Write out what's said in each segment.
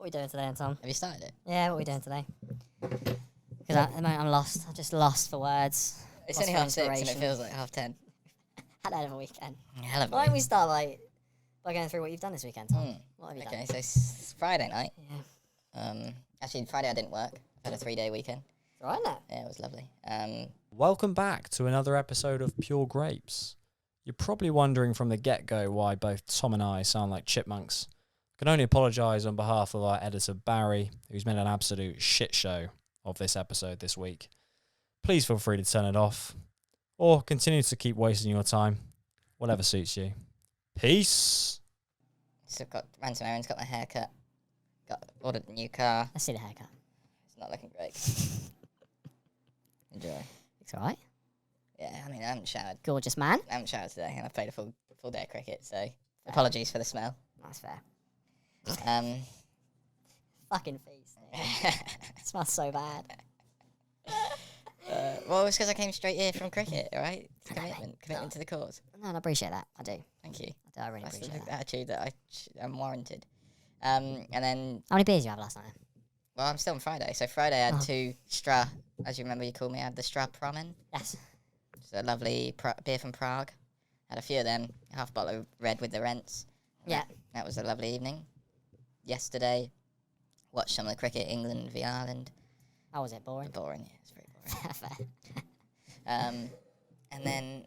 What are we doing today, Tom? Have you started it? Yeah, what are we doing today? Because at the moment I'm lost. I'm just lost for words. It's lost only for 6:30 and it inspiration. feels like 10:30. Had a hell of a weekend. Hell of a Why don't we start by going through what you've done this weekend, Tom? What have you done? Okay, so it's Friday night. Yeah. Actually, Friday I didn't work. I had a 3-day weekend. Right now. Yeah, it was lovely. Welcome back to another episode of Pure Grapes. You're probably wondering from the get-go why both Tom and I sound like chipmunks. I can only apologise on behalf of our editor Barry, who's made an absolute shit show of this episode this week. Please feel free to turn it off, or continue to keep wasting your time, whatever suits you. Peace! So ran some errands, got my hair cut, ordered a new car. Let's see the haircut. It's not looking great. Enjoy. Looks alright. Yeah, I mean, I haven't showered. Gorgeous man. I haven't showered today, and I played a full day of cricket, so apologies for the smell. That's fair. Fucking face. It smells so bad. Well, it's because I came straight here from cricket, all right? It's commitment to the cause. No, I appreciate that. I do. Thank you. I really That's appreciate the that. attitude that I'm warranted. And then, How many beers you have last night? well, I'm still on Friday. So Friday I had 2 Stra, as you remember you called me, I had the Stra Promen. Yes. It's a lovely beer from Prague. Had a few of them, half a bottle of red with the rents. Yeah. That was a lovely evening. Yesterday, watched some of the cricket, England v Ireland. How was it? Boring? Boring, yeah, it's very boring. Fair. And then,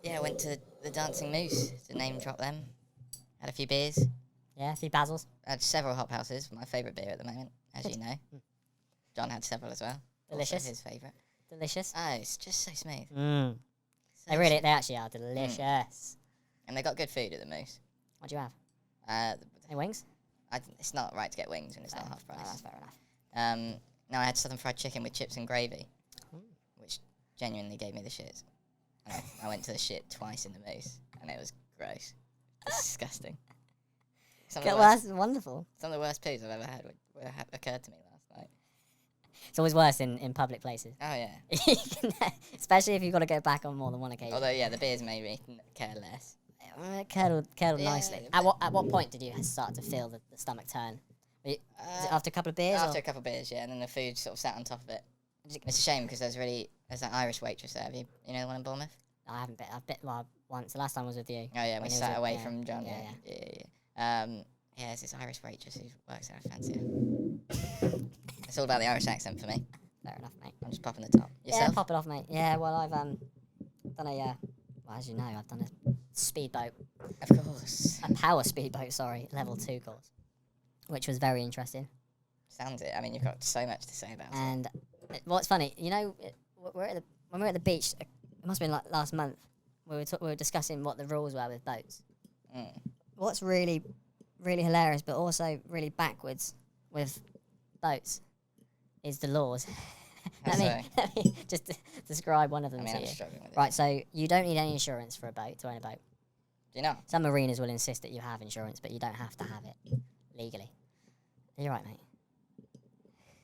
yeah, I went to the Dancing Moose to name drop them. Had a few beers. Yeah, a few Basils. I had several hop houses, my favourite beer at the moment, as you know. John had several as well. Delicious. Also his favourite. Delicious. Oh, it's just so smooth. Mmm. So They actually are delicious. And they got good food at the Moose. What do you have? Any wings? It's not right to get wings when it's not half price. No, that's fair enough. No, I had southern fried chicken with chips and gravy, which genuinely gave me the shits. I went to the shit twice in the Moose, and it was gross. Disgusting. That's wonderful. Some of the worst poos I've ever had occurred to me last night. It's always worse in public places. Oh, yeah. Especially if you've got to go back on more than one occasion. Although, yeah, the beers made me care less. Curdled Yeah, nicely. but- At what point did you start to feel the stomach turn? Was it after a couple of beers? After or? a couple of beers, yeah, and then the food sort of sat on top of it. It's a shame because there's that Irish waitress there. Have you know the one in Bournemouth? No, I haven't been. I've been once. The last time was with you. Oh yeah, we when he sat was away yeah, from John. Yeah. Yeah. Yeah, there's this Irish waitress who works there. I fancy her. It's all about the Irish accent for me. Fair enough, mate. I'm just popping the top. Yourself? Yeah, pop it off, mate. Yeah, well, I've done a well, as you know, I've done a speedboat, Of course. a power speedboat. Sorry, level 2 course, which was very interesting. Sounds it. I mean, you've got so much to say about it. And what's funny, you know, when we were at the beach, it must have been like last month. We were discussing what the rules were with boats. What's really, really hilarious, but also really backwards with boats, is the laws. let me just describe one of them I mean, to I'm you. struggling with it. Right, so you don't need any insurance for a boat to own a boat. Do you know? Some marinas will insist that you have insurance, but you don't have to have it legally. Are you right, mate?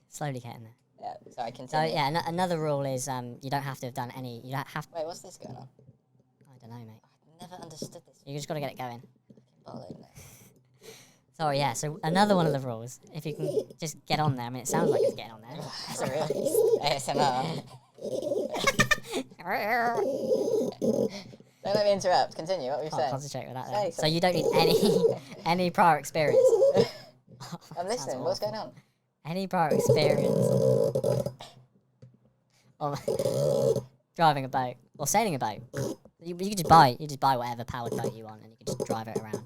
Slowly getting there. Yeah. Sorry, So continue. yeah, another rule is you don't have to have done any. You don't have. Wait, what's this going on? I don't know, mate. I've never understood this. You just got to get it going. Bottle opener. Sorry, yeah. So another one of the rules, if you can just get on there. I mean, it sounds like it's getting on there. That's a real ASMR. Don't let me interrupt. Continue. What were you Can't saying? concentrate with that. Say Then. So something. you don't need any prior experience. I'm listening. What's going on? Any prior experience of driving a boat or sailing a boat. You just buy whatever powered boat you want, and you can just drive it around.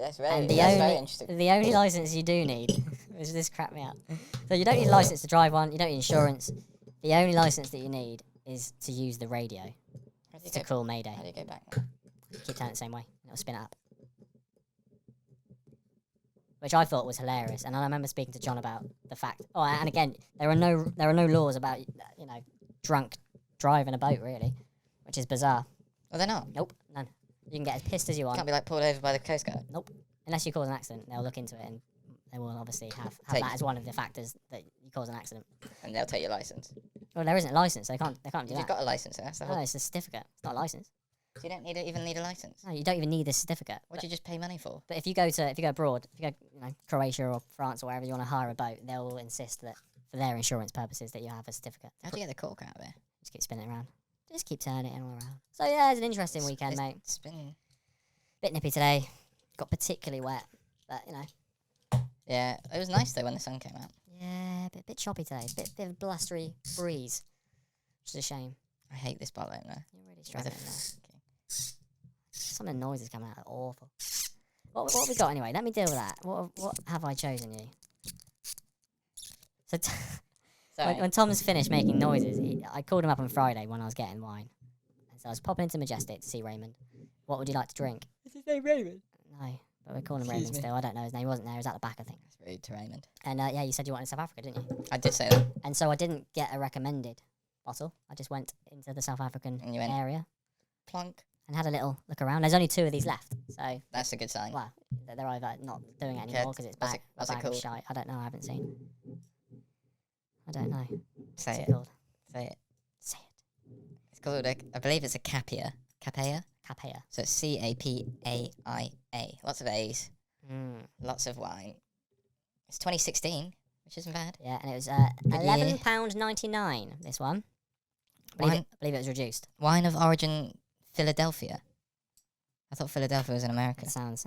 That's And very interesting. the only license you do need, which this crap me up. So you don't need a license to drive one. You don't need insurance. The only license that you need is to use the radio How do you to go- call Mayday. How do you go back now? Keep turning it the same way. It'll spin it up. Which I thought was hilarious, and I remember speaking to John about the fact. Oh, and again, there are no laws about drunk driving a boat really, which is bizarre. Well, they're not. Nope, none. You can get as pissed as you want. Can't be like pulled over by the Coast Guard. Nope. Unless you cause an accident, they'll look into it and they will obviously have Take- that as one of the factors that you cause an accident. And they'll take your license. Well, there isn't a license. They can't do You've that. got a license, that's the No, whole... it's a certificate. It's not a license. So you don't even need a license. No, you don't even need this certificate. What do you just pay money for? But if you go abroad, if you go, Croatia or France or wherever you want to hire a boat, they'll insist that for their insurance purposes that you have a certificate. How do you get the cork out of it? Just keep spinning it around. Just keep turning it all around. So yeah, it's an interesting weekend, mate. It's been Bit nippy today. Got particularly wet, but yeah. It was nice though when the sun came out. Yeah, bit choppy today. Bit of a blustery breeze, which is a shame. I hate this bottle opener. You're really struggling there. Some of the noises coming out are awful. What have we got anyway? Let me deal with that. What have I chosen you? So when Tom's finished making noises, I called him up on Friday when I was getting wine. And so I was popping into Majestic to see Raymond. What would you like to drink? Is his name Raymond? No, but we're calling him Raymond still. I don't know his name. He wasn't there. He was at the back, I think. That's rude to Raymond. And yeah, you said you wanted South Africa, didn't you? I did say that. And so I didn't get a recommended bottle. I just went into the South African And you went- area Plonk. and had a little look around. There's only 2 of these left, so That's a good sign. well, they're either not doing it Okay, anymore because it's what's back. it- what's a it bag of called? shite. I don't know. I haven't seen. I don't know. Say What's it. it called? Say it. Say it. It's called I believe it's a Capaia. Capaia. Capaia. So it's Capaia. Lots of A's. Lots of wine. It's 2016, which isn't bad. Yeah, and it was Good year. £11.99. This one. I believe it was reduced. Wine of origin Philadelphia. I thought Philadelphia was in America. It sounds.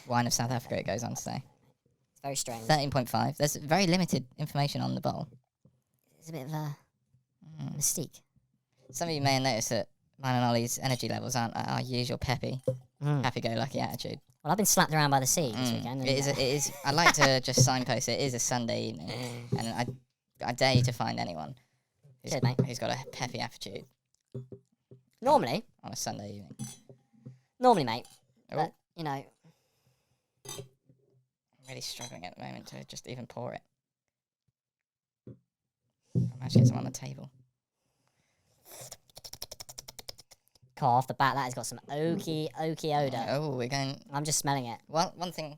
Wine of South Africa, it goes on to say. It's very strange. 13.5. There's very limited information on the bottle. It's a bit of a mystique. Some of you may have noticed that mine and Olly's energy levels aren't at our usual happy-go-lucky attitude. Well, I've been slapped around by the sea this weekend. and, It is. I'd like to just signpost it. It is a Sunday evening, and I dare you to find anyone Cheers, mate. who's got a peppy attitude Normally, on a Sunday evening. mate. Oh. But, I'm really struggling at the moment to just even pour it. I might get some on the table. off the bat, that has got some oaky odour. Oh, we're going. I'm just smelling it. Well, one thing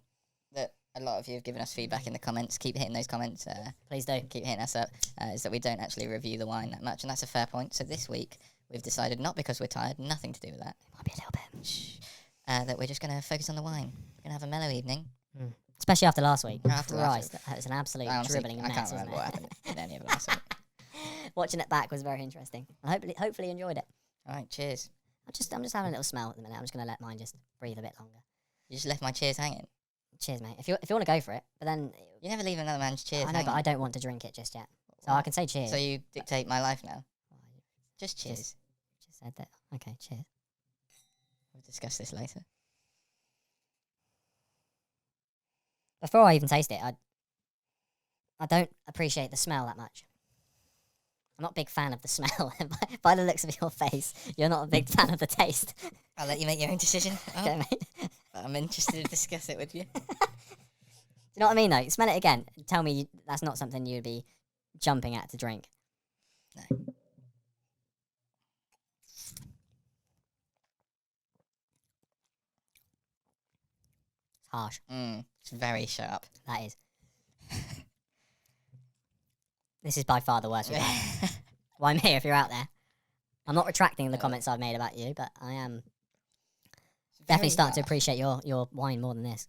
that a lot of you have given us feedback in the comments, keep hitting those comments. Please do. Keep hitting us up, is that we don't actually review the wine that much, and that's a fair point. So this week, we've decided, not because we're tired, nothing to do with that. It might be a little bit. Shh, that we're just going to focus on the wine. We're going to have a mellow evening. Especially after last week. After last Christ, that was an absolute dribbling I mess, can't wasn't remember what it? happened in any of it last week. Watching it back was very interesting. I hopefully enjoyed it. All right, cheers. I'm just having a little smell at the minute. I'm just gonna let mine just breathe a bit longer. You just left my cheers hanging. Cheers, mate. If you want to go for it, but then You never leave another man's cheers I know, hanging. but I don't want to drink it just yet. So I can say cheers. So you dictate my life now. Oh, you Just cheers. just said that. Okay, cheers. We'll discuss this later. Before I even taste it, I don't appreciate the smell that much. I'm not a big fan of the smell. By the looks of your face, you're not a big fan of the taste. I'll let you make your own decision. Okay, mate. But I'm interested to discuss it with you. Do you know what I mean, though? Smell it again. Tell me that's not something you'd be jumping at to drink. No. It's harsh. It's very sharp. That is. This is by far the worst we've had. Well, I'm here if you're out there. I'm not retracting the comments I've made about you, but I am definitely starting to appreciate your wine more than this.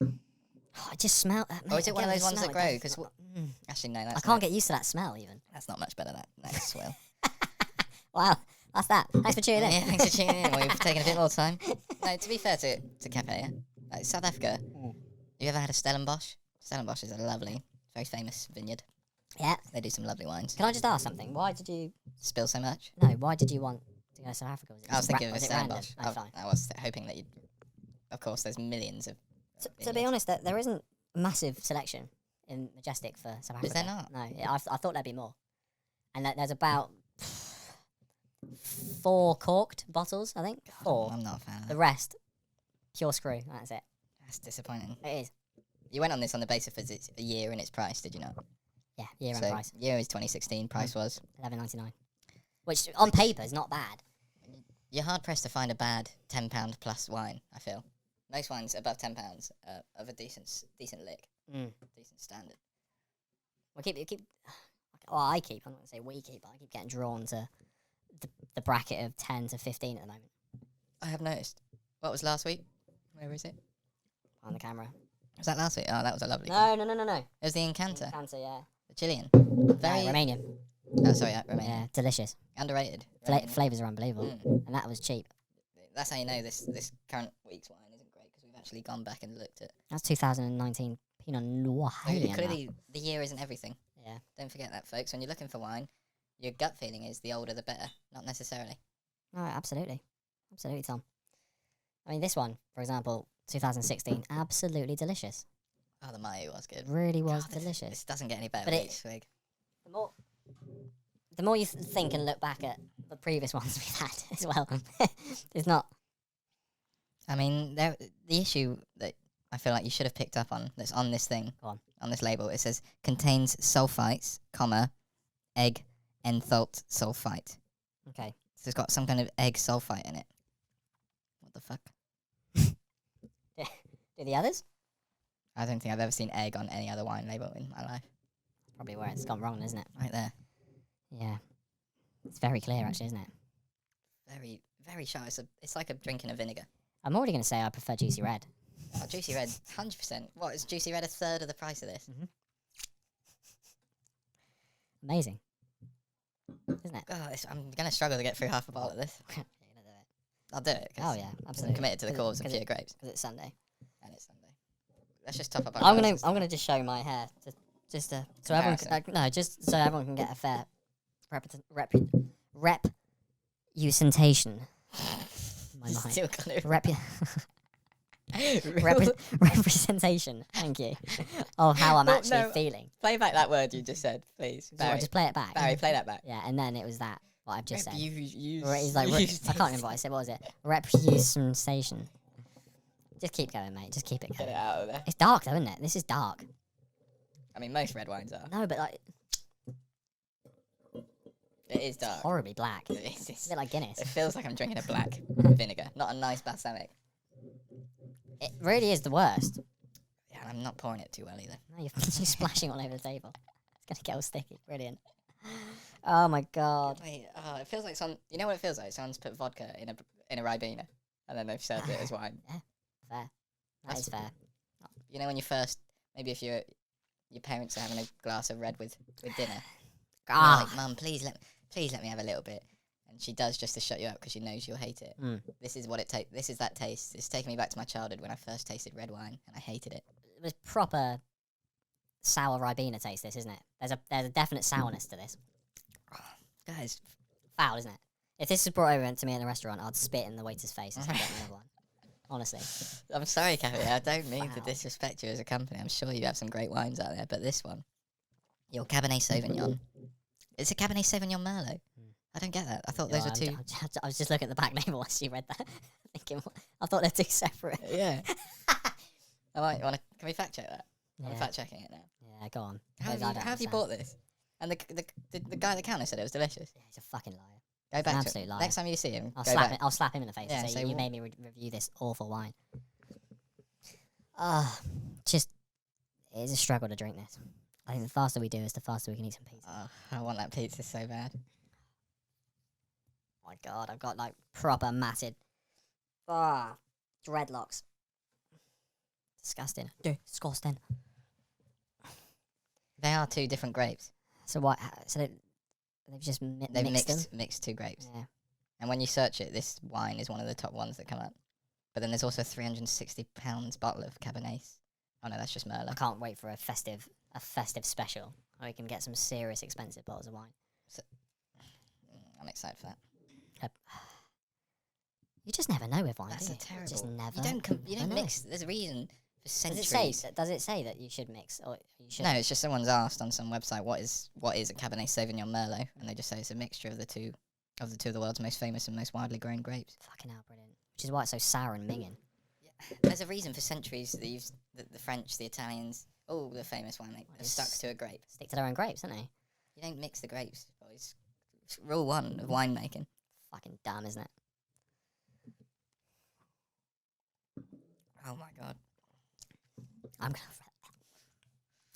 Oh, I just smell that. Oh, is it one of Again, those the ones that smell, grow? it Because does- actually, no, I that's can't get used to that smell even. that's not much better. That swill. Wow, that's that. Thanks for tuning in. Yeah, thanks for tuning in. We've taken a bit more time. No, to be fair to Capaia, like South Africa. You ever had a Stellenbosch? Stellenbosch is a lovely, very famous vineyard. Yeah. They do some lovely wines. Can I just ask something? Why did you? Spill so much? No. Why did you want to go to South Africa? I was thinking of a was it random? Stellenbosch. Oh, fine. I was hoping that you'd. Of course, there's millions of. To be vineyards. honest, there isn't massive selection in Majestic for South Africa. Is there not? No, I thought there'd be more. And there's about 4 corked bottles, I think. 4. I'm not a fan of The that. rest, pure screw. That's it. That's disappointing. It is. You went on this on the basis of it's a year and its price, did you not? Yeah, year So end price, year is 2016. Price was. $11.99, which on paper is not bad. You're hard pressed to find a bad £10 plus wine. I feel most wines above £10 of a decent lick, decent standard. Well, I keep. I'm not gonna say we keep, but I keep getting drawn to the bracket of 10 to 15 at the moment I have noticed. What was last week? Where is it? on the camera. Was that last week? Oh, that was a lovely. No. It was the Encanter, Cancer, yeah. the Chilean. Very Romanian. Oh, sorry, Romanian. Yeah, delicious. Underrated. Flavors are unbelievable, and that was cheap. That's how you know this current week's wine isn't great, because we've actually gone back and looked at. That's 2019 Pinot Noir. Clearly, the year isn't everything. Yeah. Don't forget that, folks. When you're looking for wine, your gut feeling is the older the better, not necessarily. No, absolutely, Tom. I mean, this one, for example, 2016, absolutely delicious. Oh, the Mayu was good. It really was God, delicious. This doesn't get any better But with each swig. The more you think and look back at the previous ones we've had as well, it's not. I mean, the issue that I feel like you should have picked up on that's on this thing, Go on this label, it says contains sulfites, egg enthalt sulfite. Okay. So it's got some kind of egg sulfite in it. What the fuck? Do the others? I don't think I've ever seen egg on any other wine label in my life. Probably where it's gone wrong, isn't it? Right there. Yeah. It's very clear, actually, isn't it? Very, very sharp. It's like a drinking of vinegar. I'm already going to say I prefer Juicy Red. Oh, Juicy Red, 100%. What, is Juicy Red a third of the price of this? Mm-hmm. Amazing. Isn't it? Oh, I'm going to struggle to get through half a bottle of this. You're gonna do it. I'll do it. Oh, yeah, I'm absolutely. committed to the cause of pure grapes. Because it's Sunday. And it's Sunday. Let's just top up our I'm glasses. gonna just show my hair, just so everyone can, just so everyone can get a fair representation. My mind. Still kind of Representation. Thank you. Of how I'm actually feeling. Play back that word you just said, please. So just play it back. Barry, play that back. Yeah, and then it was that what I've just said. He's I can't remember what I said. What was it? Representation. Just keep going, mate. Just keep it Get going. it out of there. It's dark, though, isn't it? This is dark. I mean, most red wines are. No, but like It is dark. horribly black. It is. It's a bit like Guinness. It feels like I'm drinking a black vinegar, not a nice balsamic. It really is the worst. Yeah, I'm not pouring it too well either. No, you're splashing all over the table. It's gonna get all sticky. Brilliant. Oh my god. Wait, it feels like you know what it feels like? Someone's put vodka in a Ribena, and then they've served it as wine. Fair. That is fair. You know when maybe if your parents are having a glass of red with dinner, and you're like, Mum, please let me have a little bit, and she does just to shut you up because she knows you'll hate it. This is what it tastes. This is that taste. It's taking me back to my childhood when I first tasted red wine, and I hated it. It was proper sour Ribena taste. This, isn't it? There's a definite sourness to this. Guys, Foul, isn't it? If this was brought over to me in a restaurant, I'd spit in the waiter's face and get another one. Honestly. I'm sorry, Capaia. I don't mean to Wow. disrespect you as a company. I'm sure you have some great wines out there, but this one, your Cabernet Sauvignon, it's a Cabernet Sauvignon Merlot. I don't get that. I thought those were two. I was just looking at the back label as you read that, thinking, I thought they're two separate. Yeah. Can we fact check that? I'm fact checking it now. Yeah, go on. How have you bought this? And the guy at the counter said it was delicious. Yeah, he's a fucking liar. Go back to absolute it. liar. Next time you see him, I'll go slap back. I'll slap him in the face Yeah, and say, say you made me review this awful wine. It is a struggle to drink this. I think the faster we do is the faster we can eat some pizza. Oh, I want that pizza so bad. Oh my god, I've got like proper matted dreadlocks. Disgusting. Disgusting. They are two different grapes. So what? So they've just They've mixed them? mixed two grapes. Yeah. And when you search it, this wine is one of the top ones that come up. But then there's also a £360 bottle of Cabernet. Oh no, that's just I Merlot. can't wait for a festive special where we can get some serious expensive bottles of wine. I'm excited for that. You just never know with wine, That's do a you? terrible. Just never. You don't know. mix. There's a reason for centuries. Does it say that you should mix or you should? No, it's just someone's asked on some website what is a Cabernet Sauvignon Merlot, and they just say it's a mixture of the two of the world's most famous and most widely grown grapes. Fucking hell, brilliant. Which is why it's so sour and minging. Yeah. There's a reason for centuries that the French, the Italians, all the famous winemakers have stuck to a grape. Stick to their own grapes, don't they? You don't mix the grapes, boys. It's rule one of winemaking. Fucking dumb, isn't it? Oh my god. I'm gonna.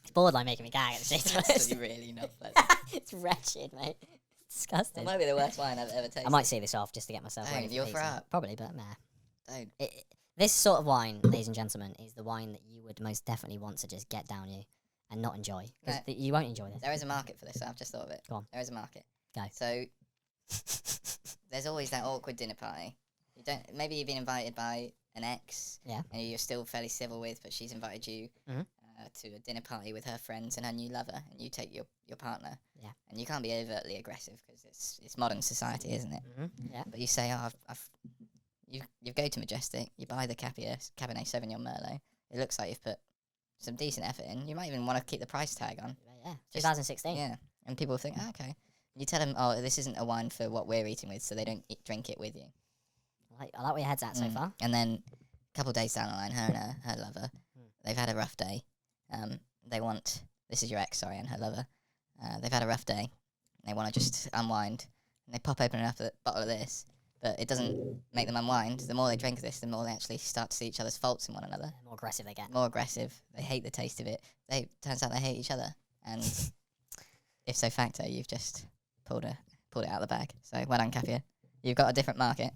It's borderline making me gag at the shit. That's really not pleasant. It's wretched, mate. It's disgusting. It might be the worst wine I've ever tasted. I might see this off just to get myself Don't, ready for you'll pizza. throw up. Probably, but nah. Don't. This sort of wine, ladies and gentlemen, is the wine that you would most definitely want to just get down you and not enjoy. Because you won't enjoy this. There is a market for this. I've just thought of it. Go on. There is a market. Go. So there's always that awkward dinner party. Maybe you've been invited by an ex. Yeah. And you're still fairly civil with, but she's invited you to a dinner party with her friends and her new lover, and you take your partner. Yeah. And you can't be overtly aggressive because it's modern society, isn't it? Yeah. But you say, you go to Majestic, you buy the Capaia Cabernet Sauvignon Merlot. It looks like you've put some decent effort in. You might even want to keep the price tag on. Yeah. 2016. Yeah. And people think, okay. You tell them, oh, this isn't a wine for what we're eating with, so they don't drink it with you. I like where your head's at so far. And then a couple of days down the line, her and her lover, they've had a rough day. This is your ex, sorry, and her lover. They've had a rough day. They want to just unwind. And they pop open a bottle of this, but it doesn't make them unwind. The more they drink this, the more they actually start to see each other's faults in one another. The more aggressive they get. More aggressive. They hate the taste of it. Turns out they hate each other. And if so facto, you've just pulled it out of the bag. So well done, Capaia. You've got a different market.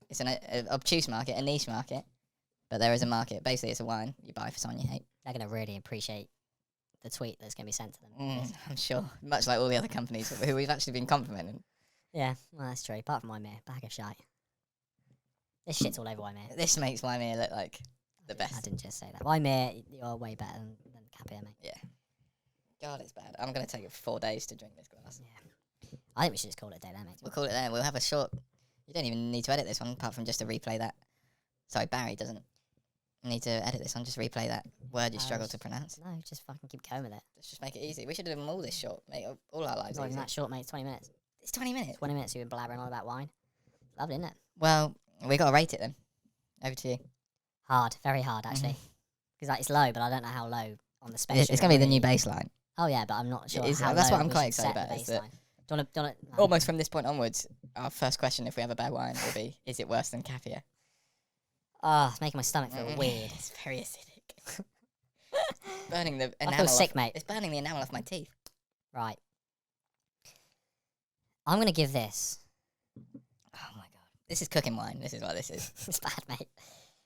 It's an obtuse market, a niche market, but there is a market. Basically, it's a wine you buy for someone you hate. They're going to really appreciate the tweet that's going to be sent to them. I'm sure. Much like all the other companies who we've actually been complimenting. Yeah, well, that's true. Apart from Wymere, bag of shite. This shit's all over Wymere. This makes Wymere look like the best. I didn't just say that. Wymere, you're way better than Capaia, mate. Yeah. God, it's bad. I'm going to take it 4 days to drink this glass. Yeah. I think we should just call it a day there, mate. We'll call it there. We'll have a short... You don't even need to edit this one, apart from just to replay that. Sorry, Barry doesn't need to edit this one. Just replay that word you struggle to pronounce. No, just fucking keep going with it. Let's just make it easy. We should have done all this short, make all our lives Not even easy. that short, mate. 20 minutes. It's 20 minutes. 20 minutes you've been blabbering on about wine. Lovely, isn't it? Well, we got to rate it then. Over to you. Hard. Very hard, actually. Because it's low, but I don't know how low on the spectrum. It's going to be the new baseline. Oh, yeah, but I'm not sure It is, how that's low what I'm we quite should excited set about. the Is that baseline. Don't it, almost from this point onwards, our first question, if we have a bad wine, will be, is it worse than Capaia? It's making my stomach feel weird. It's very acidic. Burning the enamel. I feel sick, mate. It's burning the enamel off my teeth. Right. I'm going to give this... Oh, my God. This is cooking wine. This is what this is. It's bad, mate.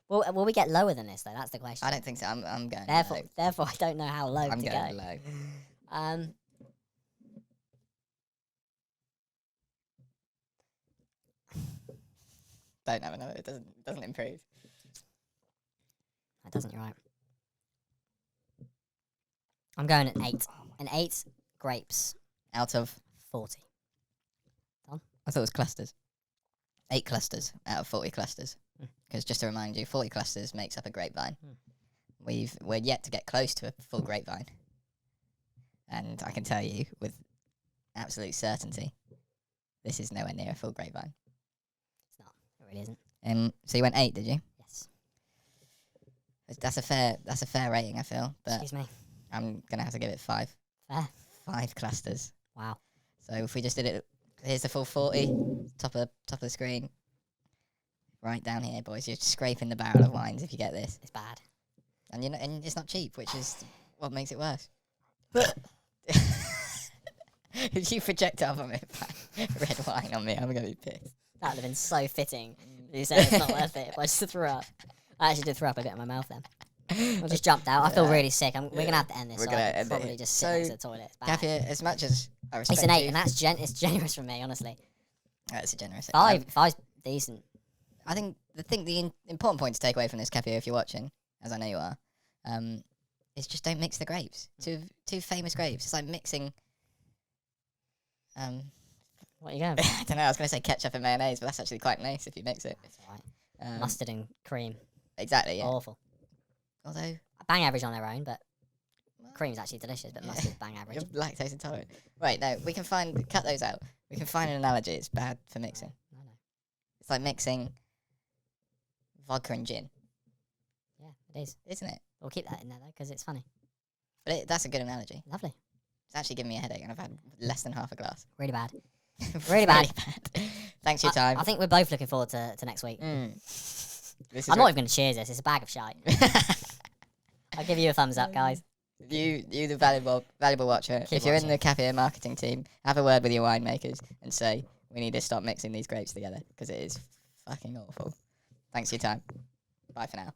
Will we get lower than this, though? That's the question. I don't think so. I'm going Therefore, low. therefore, I don't know how low I'm to going go. low. Don't have another. It doesn't improve. That doesn't, you're right. I'm going at 8. An 8 grapes. Out of 40. I thought it was clusters. 8 clusters out of 40 clusters. Because just to remind you, 40 clusters makes up a grapevine. We're yet to get close to a full grapevine. And I can tell you with absolute certainty, this is nowhere near a full grapevine. It's not. It really isn't. So you went 8, did you? Yes. That's a fair rating, I feel. But Excuse me. I'm gonna have to give it 5. Fair. 5 clusters. Wow. So if we just did it, here's the full 40, top of the screen. Right down here, boys. You're scraping the barrel of wines if you get this. It's bad. And and it's not cheap, which is what makes it worse. If you project up on me red wine on me, I'm gonna be pissed. That would have been so fitting. You said it's not worth it, but I just threw up. I actually did throw up a bit in my mouth then. I just jumped out. I feel really sick. We're going to have to end this. We're so gonna I end probably it. just sit next to the toilet. It's bad. Capaia, as much as I respect It's an 8, you, and that's it's generous from me, honestly. that's a generous. 5's decent. I think the important point to take away from this, Capaia, if you're watching, as I know you are, is just don't mix the grapes. Two famous grapes. It's like mixing. What are you going I don't know. I was going to say ketchup and mayonnaise, but that's actually quite nice if you mix it. That's all right. Mustard and cream. Exactly. Yeah. Awful. Although Bang average on their own, but cream's actually delicious, but mustard's bang average. you're lactose intolerant. Right. No, we can cut those out. We can find an analogy. It's bad for mixing. No. It's like mixing vodka and gin, Yeah, it is. isn't it? We'll keep that in there, though, because it's funny. But that's a good analogy. Lovely. It's actually giving me a headache, and I've had less than half a glass. Really bad. Really bad. Thanks for your time. I think we're both looking forward to next week. This is I'm not even going to cheers this. It's a bag of shite. I'll give you a thumbs up, guys. You the valuable watcher. If you're in the Capaia marketing team, have a word with your winemakers and say, we need to stop mixing these grapes together because it is fucking awful. Thanks for your time. Bye for now.